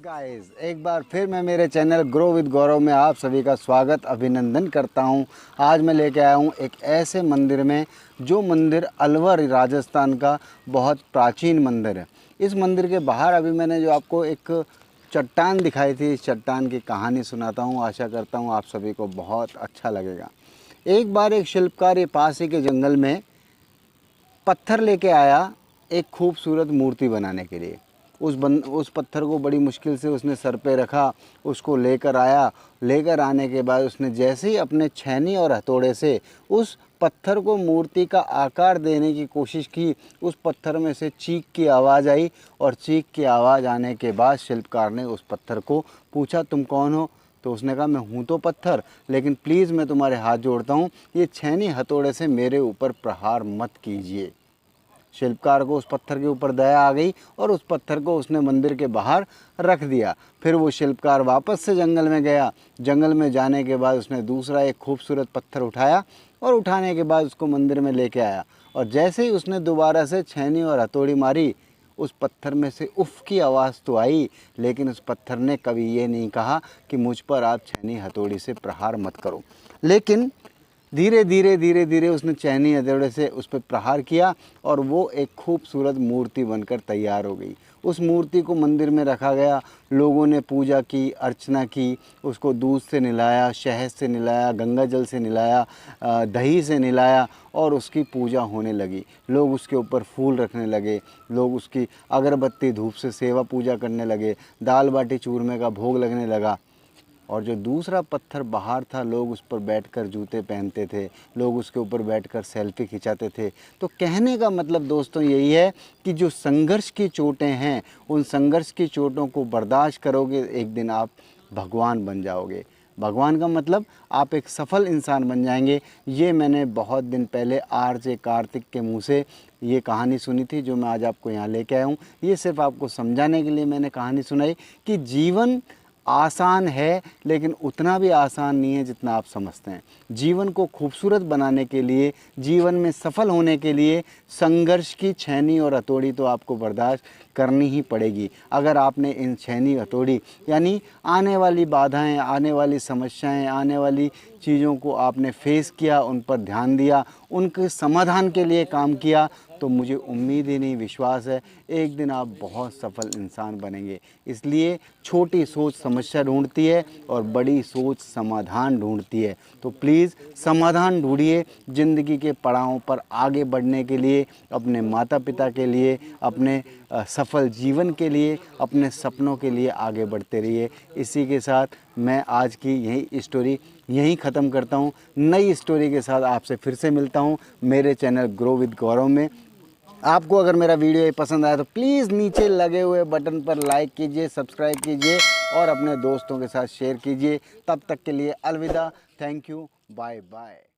Guys, एक बार फिर मैं मेरे चैनल ग्रो विद गौरव में आप सभी का स्वागत अभिनंदन करता हूं। आज मैं लेके आया हूं एक ऐसे मंदिर में जो मंदिर अलवर राजस्थान का बहुत प्राचीन मंदिर है। इस मंदिर के बाहर अभी मैंने जो आपको एक चट्टान दिखाई थी, इस चट्टान की कहानी सुनाता हूं। आशा करता हूं आप सभी को बहुत अच्छा लगेगा। एक बार एक शिल्पकार ये पास ही के जंगल में पत्थर लेके आया एक खूबसूरत मूर्ति बनाने के लिए। उस पत्थर को बड़ी मुश्किल से उसने सर पे रखा, उसको लेकर आया। लेकर आने के बाद उसने जैसे ही अपने छेनी और हथौड़े से उस पत्थर को मूर्ति का आकार देने की कोशिश की, उस पत्थर में से चीख की आवाज़ आई। और चीख की आवाज़ आने के बाद शिल्पकार ने उस पत्थर को पूछा, तुम कौन हो? तो उसने कहा, मैं हूँ तो पत्थर, लेकिन प्लीज़ मैं तुम्हारे हाथ जोड़ता हूँ, ये छेनी हथौड़े से मेरे ऊपर प्रहार मत कीजिए। शिल्पकार को उस पत्थर के ऊपर दया आ गई और उस पत्थर को उसने मंदिर के बाहर रख दिया। फिर वो शिल्पकार वापस से जंगल में गया। जंगल में जाने के बाद उसने दूसरा एक खूबसूरत पत्थर उठाया और उठाने के बाद उसको मंदिर में लेके आया। और जैसे ही उसने दोबारा से छेनी और हथौड़ी मारी, उस पत्थर में से उफ़ की आवाज़ तो आई, लेकिन उस पत्थर ने कभी ये नहीं कहा कि मुझ पर आप छेनी हथौड़ी से प्रहार मत करो। लेकिन धीरे धीरे उसने छेनी हथौड़े से उस पर प्रहार किया और वो एक खूबसूरत मूर्ति बनकर तैयार हो गई। उस मूर्ति को मंदिर में रखा गया। लोगों ने पूजा की, अर्चना की, उसको दूध से नहलाया, शहद से नहलाया, गंगा जल से नहलाया, दही से नहलाया और उसकी पूजा होने लगी। लोग उसके ऊपर फूल रखने लगे, लोग उसकी अगरबत्ती धूप से सेवा पूजा करने लगे, दाल बाटी चूरमे का भोग लगने लगा। और जो दूसरा पत्थर बाहर था, लोग उस पर बैठकर जूते पहनते थे, लोग उसके ऊपर बैठकर सेल्फी खिंचाते थे। तो कहने का मतलब दोस्तों यही है कि जो संघर्ष की चोटें हैं, उन संघर्ष की चोटों को बर्दाश्त करोगे, एक दिन आप भगवान बन जाओगे। भगवान का मतलब आप एक सफल इंसान बन जाएंगे। ये मैंने बहुत दिन पहले आरजे कार्तिक के मुँह से ये कहानी सुनी थी, जो मैं आज आपको यहाँ लेके आया हूँ। ये सिर्फ आपको समझाने के लिए मैंने कहानी सुनाई कि जीवन आसान है, लेकिन उतना भी आसान नहीं है जितना आप समझते हैं। जीवन को खूबसूरत बनाने के लिए, जीवन में सफल होने के लिए संघर्ष की छेनी और हथौड़ी तो आपको बर्दाश्त करनी ही पड़ेगी। अगर आपने इन छेनी हथौड़ी यानी आने वाली बाधाएं, आने वाली समस्याएं, आने वाली चीज़ों को आपने फेस किया, उन पर ध्यान दिया, उनके समाधान के लिए काम किया, तो मुझे उम्मीद ही नहीं, विश्वास है एक दिन आप बहुत सफल इंसान बनेंगे। इसलिए छोटी सोच समस्या ढूंढती है और बड़ी सोच समाधान ढूंढती है। तो प्लीज़ समाधान ढूंढिए ज़िंदगी के पड़ावों पर आगे बढ़ने के लिए, अपने माता पिता के लिए, अपने सफल जीवन के लिए, अपने सपनों के लिए आगे बढ़ते रहिए। इसी के साथ मैं आज की यही स्टोरी यहीं ख़त्म करता हूँ। नई स्टोरी के साथ आपसे फिर से मिलता हूँ मेरे चैनल ग्रो विद गौरव में। आपको अगर मेरा वीडियो ये पसंद आया तो प्लीज़ नीचे लगे हुए बटन पर लाइक कीजिए, सब्सक्राइब कीजिए और अपने दोस्तों के साथ शेयर कीजिए। तब तक के लिए अलविदा। Thank you, bye bye.